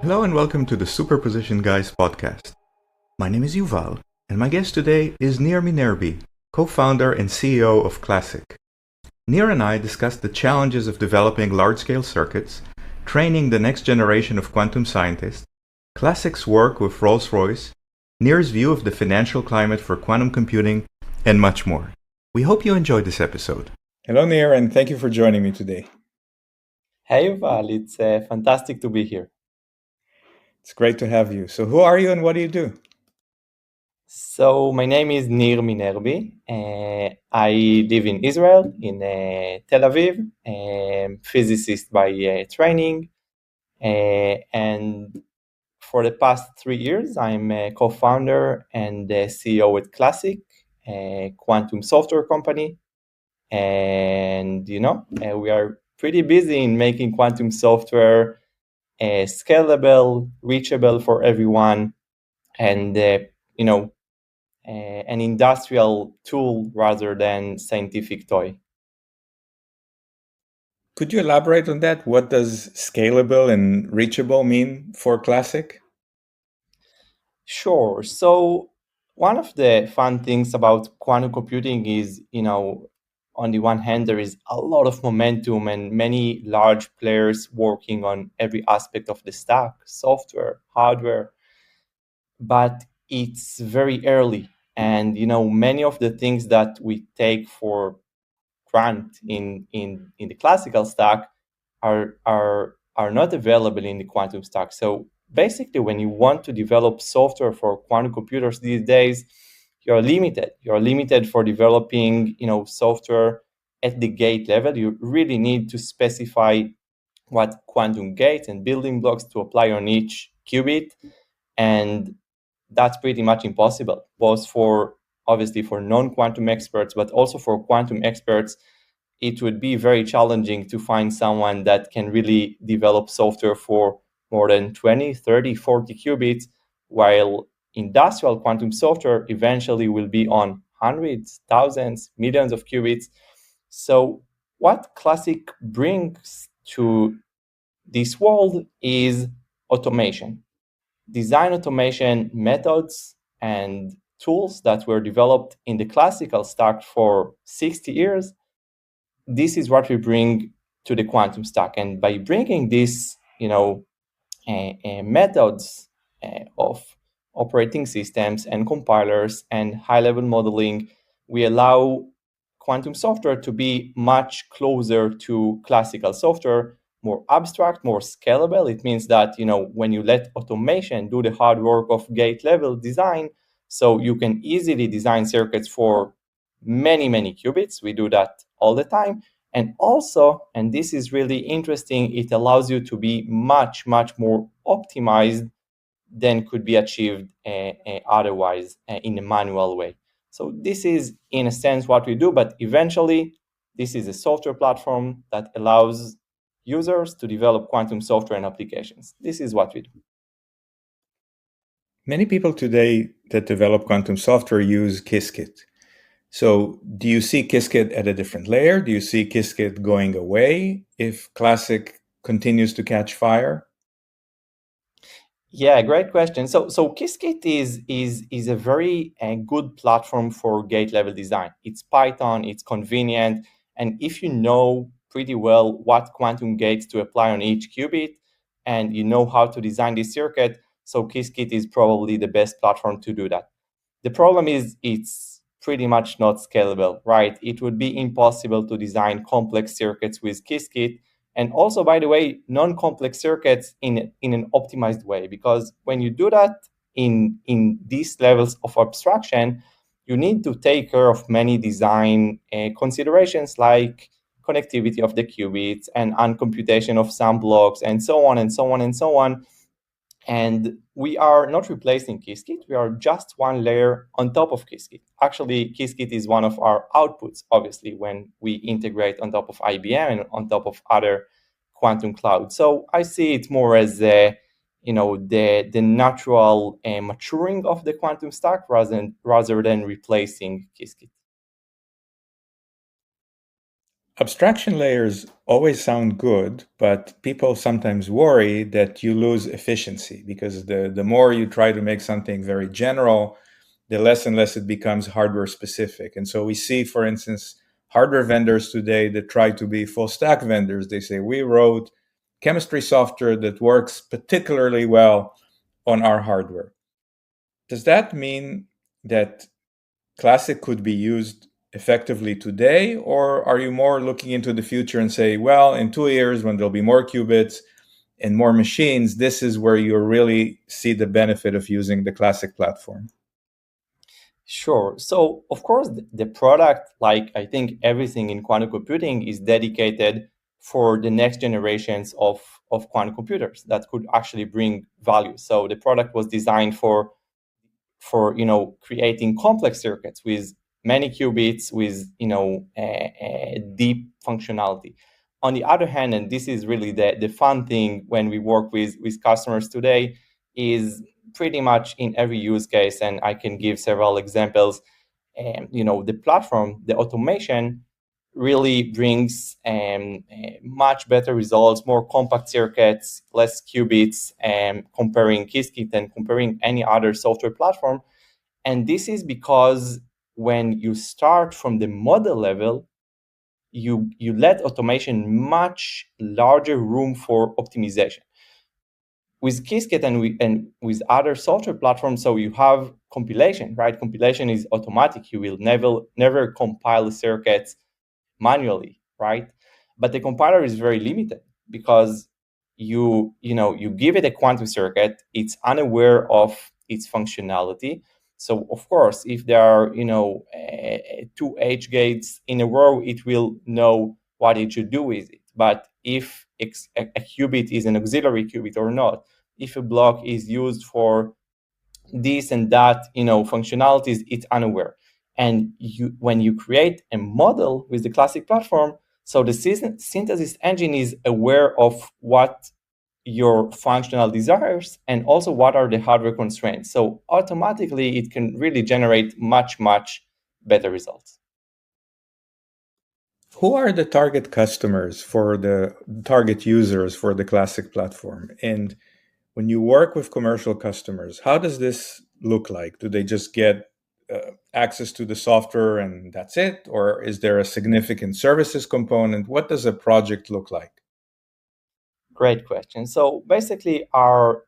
Hello and welcome to the Superposition Guys podcast. My name is Yuval, and my guest today is Nir Minerbi, co-founder and CEO of Classiq. Nir and I discussed the challenges of developing large-scale circuits, training the next generation of quantum scientists, Classiq's work with Rolls Royce, Nir's view of the financial climate for quantum computing, and much more. We hope you enjoyed this episode. Hello Nir, and thank you for joining me today. Hey Yuval, it's fantastic to be here. It's great to have you. So who are you and what do you do? So my name is Nir Minerbi. I live in Israel, in Tel Aviv, physicist by training. And for the past 3 years, I'm a co-founder and CEO at Classiq, a quantum software company. And, we are pretty busy in making quantum software scalable, reachable for everyone, and an industrial tool rather than scientific toy. Could you elaborate on that? What does scalable and reachable mean for Classiq? Sure. So one of the fun things about quantum computing is, on the one hand, there is a lot of momentum and many large players working on every aspect of the stack, software, hardware, but it's very early. And, many of the things that we take for granted in the classical stack are not available in the quantum stack. So basically, when you want to develop software for quantum computers these days, you're limited. You're limited for developing, software at the gate level. You really need to specify what quantum gates and building blocks to apply on each qubit, and that's pretty much impossible, both for obviously for non-quantum experts, but also for quantum experts. It would be very challenging to find someone that can really develop software for more than 20, 30, 40 qubits, while industrial quantum software eventually will be on hundreds, thousands, millions of qubits. So what Classiq brings to this world is automation. Design automation methods and tools that were developed in the classical stack for 60 years. This is what we bring to the quantum stack. And by bringing this, methods of operating systems and compilers and high-level modeling, we allow quantum software to be much closer to classical software, more abstract, more scalable. It means that, when you let automation do the hard work of gate-level design, so you can easily design circuits for many, many qubits. We do that all the time. And also, and this is really interesting, it allows you to be much, much more optimized than could be achieved otherwise in a manual way. So this is, in a sense, what we do, but eventually, this is a software platform that allows users to develop quantum software and applications. This is what we do. Many people today that develop quantum software use Qiskit. So do you see Qiskit at a different layer? Do you see Qiskit going away if Classiq continues to catch fire? Yeah, great question. So Qiskit is a very good platform for gate level design. It's Python, it's convenient, and if you know pretty well what quantum gates to apply on each qubit, and you know how to design this circuit, so Qiskit is probably the best platform to do that. The problem is it's pretty much not scalable, right? It would be impossible to design complex circuits with Qiskit. And also, by the way, non-complex circuits in an optimized way, because when you do that in these levels of abstraction, you need to take care of many design considerations like connectivity of the qubits and uncomputation of some blocks and so on and so on and so on. And we are not replacing Qiskit. We are just one layer on top of Qiskit. Actually, Qiskit is one of our outputs, obviously, when we integrate on top of IBM and on top of other quantum clouds. So I see it more as the natural maturing of the quantum stack rather than replacing Qiskit. Abstraction layers always sound good, but people sometimes worry that you lose efficiency because the more you try to make something very general, the less and less it becomes hardware specific. And so we see, for instance, hardware vendors today that try to be full stack vendors. They say, we wrote chemistry software that works particularly well on our hardware. Does that mean that Classiq could be used effectively today, or are you more looking into the future and say, well, in 2 years when there'll be more qubits and more machines, this is where you really see the benefit of using the Classiq platform? Sure. So, of course, the product, like I think everything in quantum computing, is dedicated for the next generations of quantum computers that could actually bring value. So the product was designed for creating complex circuits with many qubits with deep functionality. On the other hand, and this is really the fun thing when we work with customers today, is pretty much in every use case, and I can give several examples. The platform, the automation really brings much better results, more compact circuits, less qubits, comparing Qiskit and comparing any other software platform. And this is because when you start from the model level, you let automation much larger room for optimization. With Qiskit and with other software platforms, so you have compilation, right? Compilation is automatic. You will never compile circuits manually, right? But the compiler is very limited because you give it a quantum circuit, it's unaware of its functionality. So of course, if there are two H gates in a row, it will know what it should do with it. But if a qubit is an auxiliary qubit or not, if a block is used for this and that functionalities, it's unaware. And when you create a model with the Classiq platform, so the synthesis engine is aware of what your functional desires and also what are the hardware constraints. So automatically it can really generate much better results. Who are the target customers for the target users for the Classiq platform? And when you work with commercial customers, how does this look like? Do they just get access to the software and that's it? Or is there a significant services component? What does a project look like? Great question. So basically our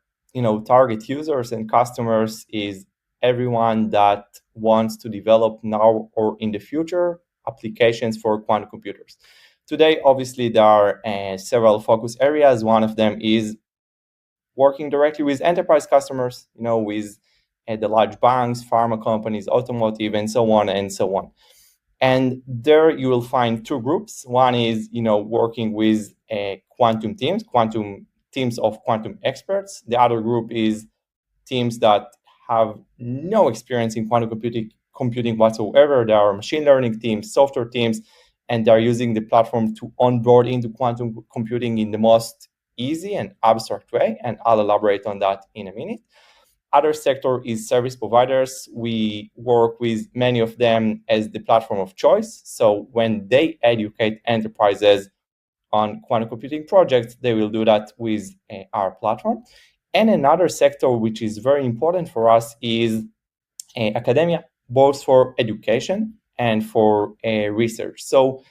target users and customers is everyone that wants to develop now or in the future applications for quantum computers. Today, obviously, there are several focus areas. One of them is working directly with enterprise customers, with the large banks, pharma companies, automotive, and so on and so on. And there you will find two groups. One is, working with quantum teams of quantum experts. The other group is teams that have no experience in quantum computing whatsoever. There are machine learning teams, software teams, and they're using the platform to onboard into quantum computing in the most easy and abstract way. And I'll elaborate on that in a minute. Other sector is service providers. We work with many of them as the platform of choice. So when they educate enterprises on quantum computing projects, they will do that with our platform. And another sector which is very important for us is academia, both for education and for research. So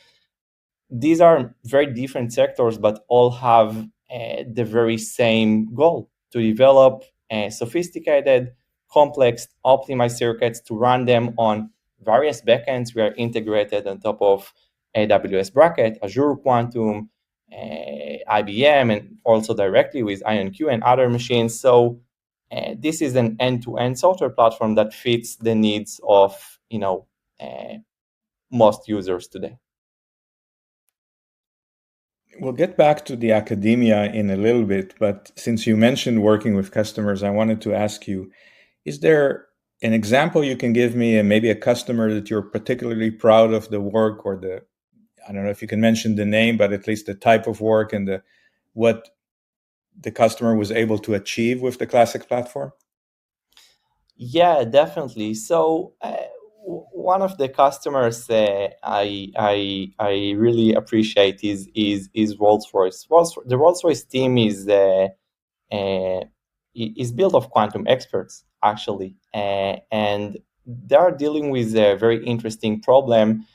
these are very different sectors, but all have the very same goal: to develop sophisticated, complex, optimized circuits to run them on various backends. We are integrated on top of AWS Braket, Azure Quantum, IBM, and also directly with IonQ and other machines. So this is an end-to-end software platform that fits the needs of most users today. We'll get back to the academia in a little bit, but since you mentioned working with customers, I wanted to ask you, is there an example you can give me and maybe a customer that you're particularly proud of the work or I don't know if you can mention the name, but at least the type of work and what the customer was able to achieve with the Classiq platform? Yeah, definitely. So one of the customers I really appreciate is Rolls Royce. The Rolls Royce team uh, is built of quantum experts actually, and they are dealing with a very interesting problem,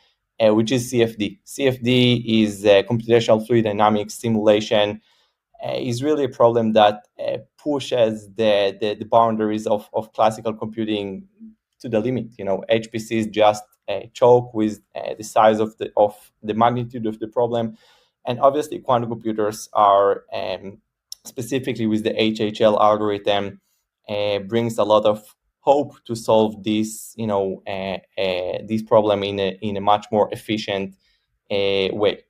which is CFD. CFD is computational fluid dynamics simulation. Is really a problem that pushes the boundaries of classical computing to the limit. HPCs just choke with the size of the magnitude of the problem, and obviously quantum computers are specifically with the HHL algorithm brings a lot of hope to solve this problem in a much more efficient way.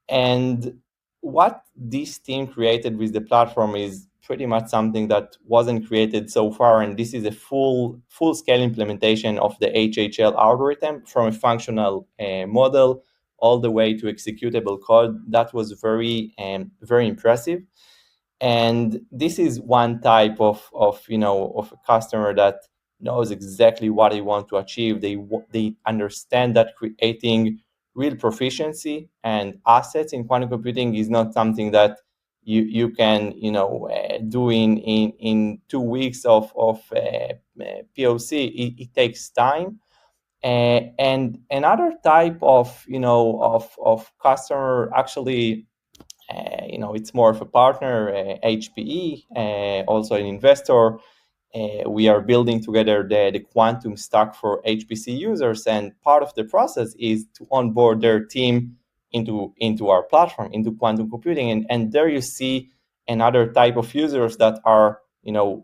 And what this team created with the platform is pretty much something that wasn't created so far, and this is a full scale implementation of the HHL algorithm from a functional model all the way to executable code. That was very impressive. And this is one type of a customer that knows exactly what they want to achieve. They understand that creating real proficiency and assets in quantum computing is not something that you can do in 2 weeks of POC. It takes time. And another type of customer, actually, it's more of a partner, HPE, also an investor. We are building together the quantum stack for HPC users, and part of the process is to onboard their team into our platform, into quantum computing. And there you see another type of users that are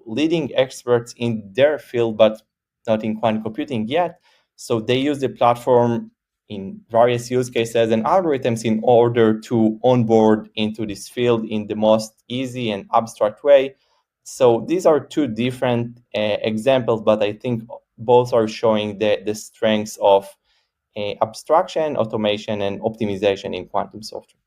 leading experts in their field, but not in quantum computing yet. So they use the platform in various use cases and algorithms in order to onboard into this field in the most easy and abstract way. So these are two different examples, but I think both are showing the strengths of abstraction, automation, and optimization in quantum software.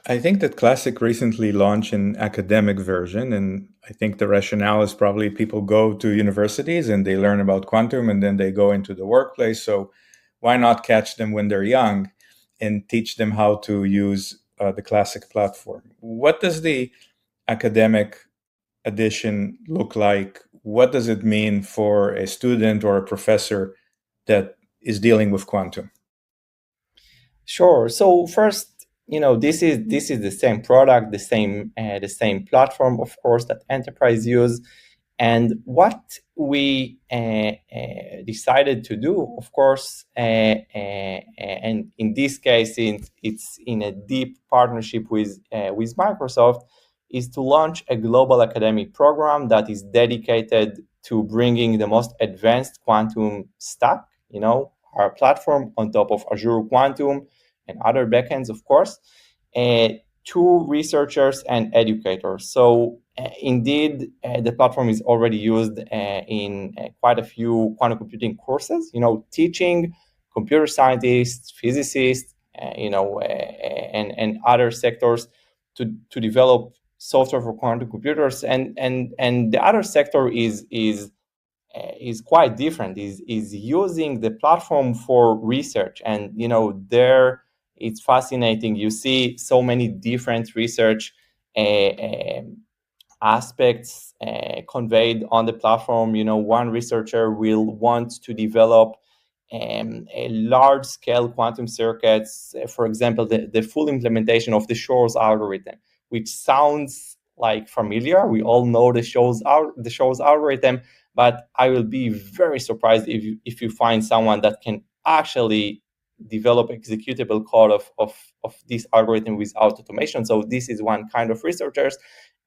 I think that Classiq recently launched an academic version, and I think the rationale is probably people go to universities and they learn about quantum and then they go into the workplace. So why not catch them when they're young and teach them how to use the Classiq platform? What does the academic edition look like? What does it mean for a student or a professor that is dealing with quantum? Sure. So first, this is the same product, the same platform, of course, that enterprise use. And what we decided to do, of course, and in this case, it's in a deep partnership with Microsoft, is to launch a global academic program that is dedicated to bringing the most advanced quantum stack, our platform on top of Azure Quantum and other backends, of course, to researchers and educators. So indeed, the platform is already used in quite a few quantum computing courses, teaching computer scientists, physicists, and other sectors to develop software for quantum computers. And the other sector is quite different, is using the platform for research. And there it's fascinating. You see so many different research aspects conveyed on the platform. One researcher will want to develop a large scale quantum circuits, for example, the full implementation of the Shor's algorithm, which sounds like familiar. We all know the Shor's algorithm, but I will be very surprised if you find someone that can actually develop executable code of this algorithm without automation. So this is one kind of researchers.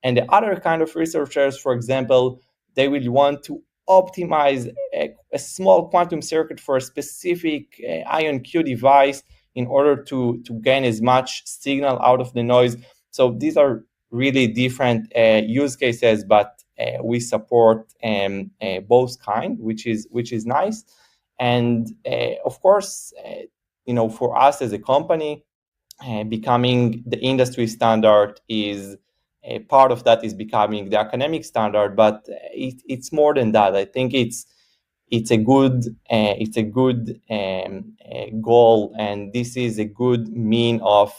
And the other kind of researchers, for example, they will want to optimize a small quantum circuit for a specific IonQ device in order to gain as much signal out of the noise. So these are really different use cases, but we support both kind, which is nice. And of course, for us as a company, becoming the industry standard is a part of that, is becoming the academic standard, but it's more than that. I think it's a good goal, and this is a good mean of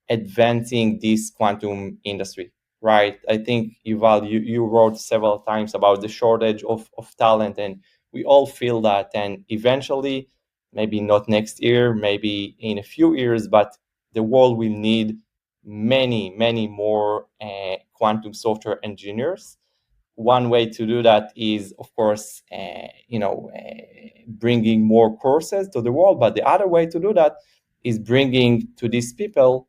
advancing this quantum industry, right? I think Yuval, you wrote several times about the shortage of talent, and we all feel that. And eventually, maybe not next year, maybe in a few years, but the world will need many more quantum software engineers. One way to do that is, of course, bringing more courses to the world. But the other way to do that is bringing to these people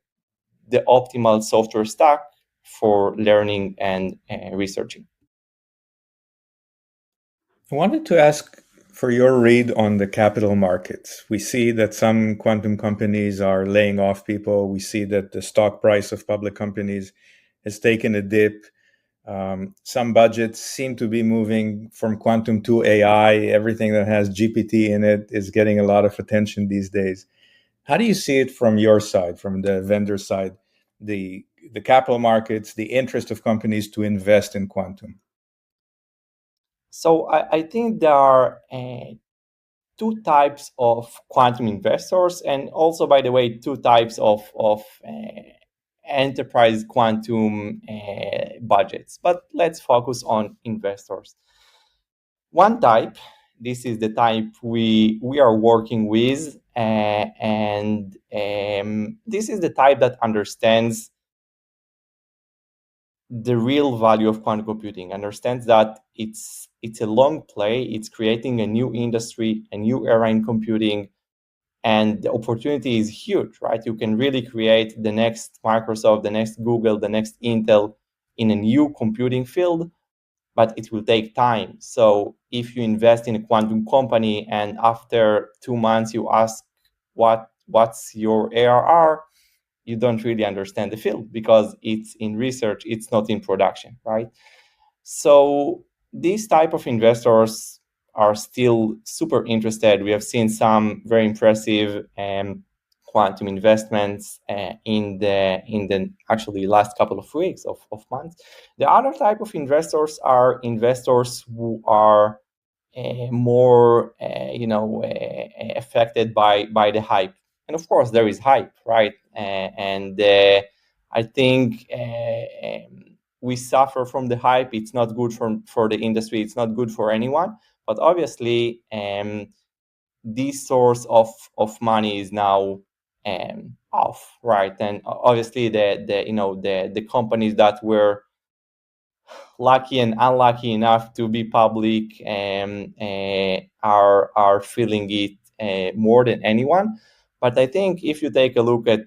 the optimal software stack for learning and researching. I wanted to ask for your read on the capital markets. We see that some quantum companies are laying off people. We see that the stock price of public companies has taken a dip. Some budgets seem to be moving from quantum to AI. Everything that has GPT in it is getting a lot of attention these days. How do you see it from your side, from the vendor side, the capital markets, the interest of companies to invest in quantum? So I think there are two types of quantum investors, and also, by the way, two types of enterprise quantum budgets. But let's focus on investors. One type, this is the type we are working with, and this is the type that understands the real value of quantum computing, understands that it's a long play, it's creating a new industry, a new era in computing, and the opportunity is huge, right? You can really create the next Microsoft, the next Google, the next Intel in a new computing field, but it will take time. So if you invest in a quantum company and after 2 months you ask what's your ARR, you don't really understand the field because it's in research, it's not in production, right? So these type of investors are still super interested. We have seen some very impressive quantum investments in the actually last couple of weeks of months. The other type of investors are investors who are more affected by the hype. And of course there is hype, right? And I think we suffer from the hype. It's not good for the industry, it's not good for anyone. But obviously this source of money is now off, right? And obviously the companies that were lucky and unlucky enough to be public are feeling it more than anyone. But I think if you take a look at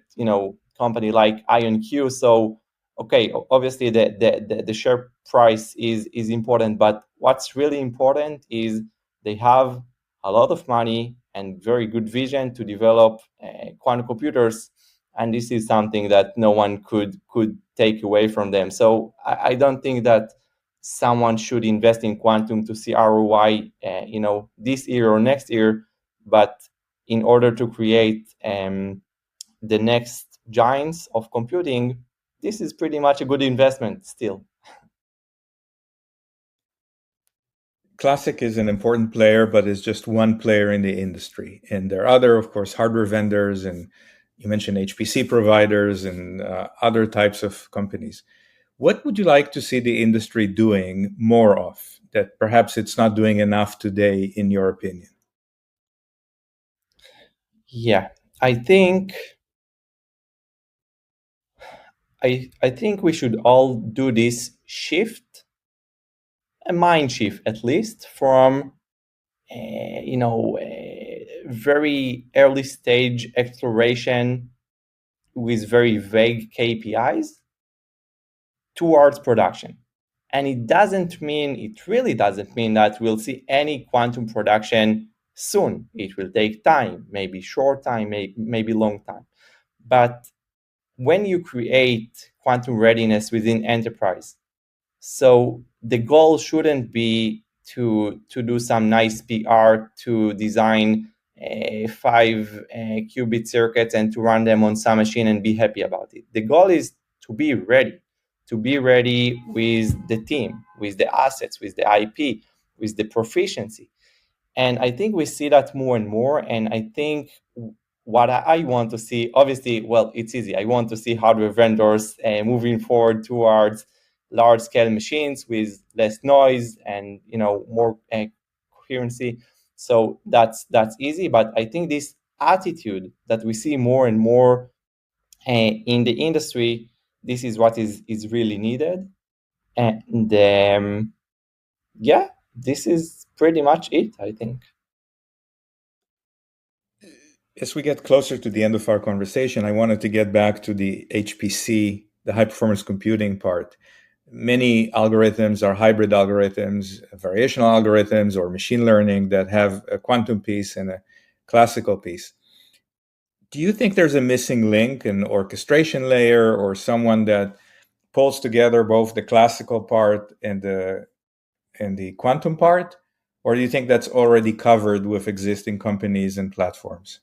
company like IonQ, so okay, obviously the share price is important, but what's really important is they have a lot of money and very good vision to develop quantum computers, and this is something that no one could take away from them. So I don't think that someone should invest in quantum to see ROI, this year or next year, but in order to create the next giants of computing, this is pretty much a good investment still. Classiq is an important player, but is just one player in the industry. And there are other, of course, hardware vendors, and you mentioned HPC providers and other types of companies. What would you like to see the industry doing more of that perhaps it's not doing enough today, in your opinion? Yeah, I think we should all do this shift, a mind shift at least, from very early stage exploration with very vague KPIs towards production. And it really doesn't mean that we'll see any quantum production soon. It will take time, maybe short time, maybe long time. But when you create quantum readiness within enterprise, so the goal shouldn't be to do some nice PR, to design 5 qubit circuits and to run them on some machine and be happy about it. The goal is to be ready with the team, with the assets, with the IP, with the proficiency. And I think we see that more and more. And I think what I want to see, obviously, well, it's easy. I want to see hardware vendors moving forward towards large scale machines with less noise and more coherency. So that's easy. But I think this attitude that we see more and more in the industry, this is what is really needed. And yeah, this is pretty much it, I think. As we get closer to the end of our conversation, I wanted to get back to the HPC, the high performance computing part. Many algorithms are hybrid algorithms, variational algorithms, or machine learning that have a quantum piece and a classical piece. Do you think there's a missing link, an orchestration layer, or someone that pulls together both the classical part and the quantum part? Or do you think that's already covered with existing companies and platforms?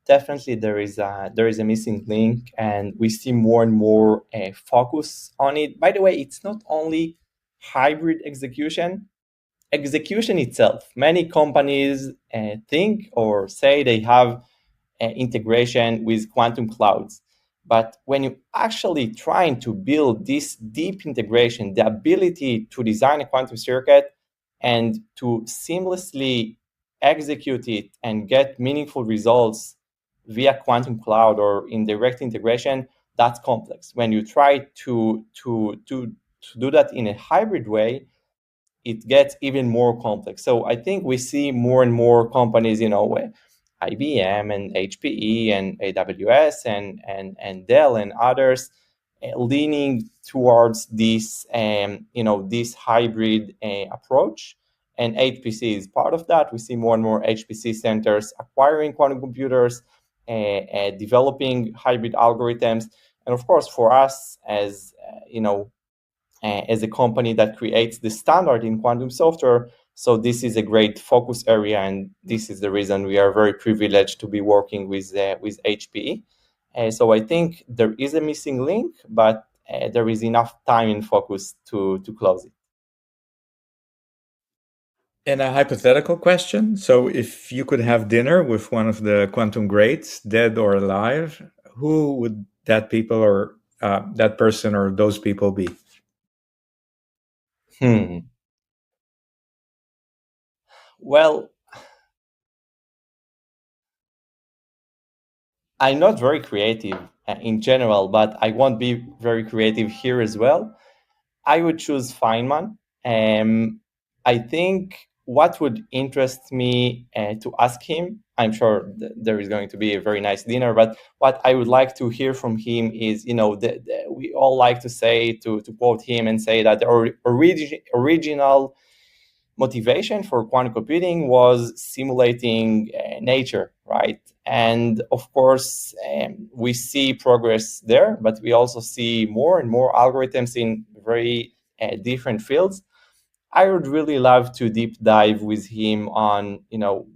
Definitely there is a missing link, and we see more and more focus on it. By the way, it's not only hybrid execution itself. Many companies think or say they have integration with quantum clouds, but when you actually trying to build this deep integration, the ability to design a quantum circuit and to seamlessly execute it and get meaningful results via quantum cloud or in direct integration, that's complex. When you try to do that in a hybrid way, it gets even more complex. So I think we see more and more companies, IBM and HPE and AWS and Dell and others leaning towards this this hybrid approach. And HPC is part of that. We see more and more HPC centers acquiring quantum computers, developing hybrid algorithms, and of course, for us as a company that creates the standard in quantum software. So this is a great focus area, and this is the reason we are very privileged to be working with HPE. So I think there is a missing link, but there is enough time and focus to close it. And a hypothetical question. So if you could have dinner with one of the quantum greats, dead or alive, who would that people or that person or those people be? Well, I'm not very creative in general, but I won't be very creative here as well. I would choose Feynman. I think what would interest me to ask him, I'm sure there is going to be a very nice dinner, but what I would like to hear from him is, we all like to say, to quote him and say that the original motivation for quantum computing was simulating nature, right? And of course, we see progress there, but we also see more and more algorithms in very different fields. I would really love to deep dive with him on,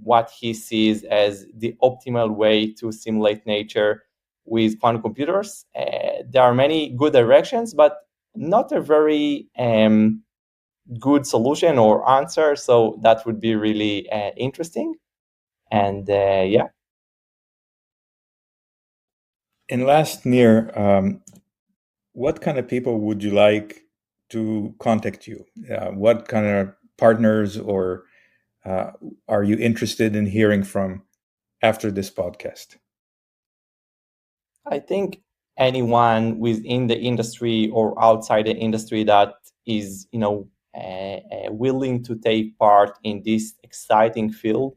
what he sees as the optimal way to simulate nature with quantum computers. There are many good directions, but not a very good solution or answer. So that would be really interesting. And yeah. And last, Nir, what kind of people would you like to contact you? What kind of partners or are you interested in hearing from after this podcast? I think anyone within the industry or outside the industry that is, willing to take part in this exciting field,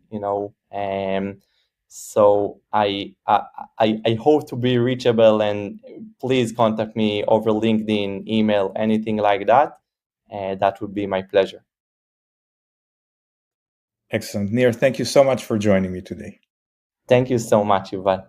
so I hope to be reachable, and please contact me over LinkedIn, email, anything like that. That would be my pleasure. Excellent. Nir, thank you so much for joining me today. Thank you so much, Yuval.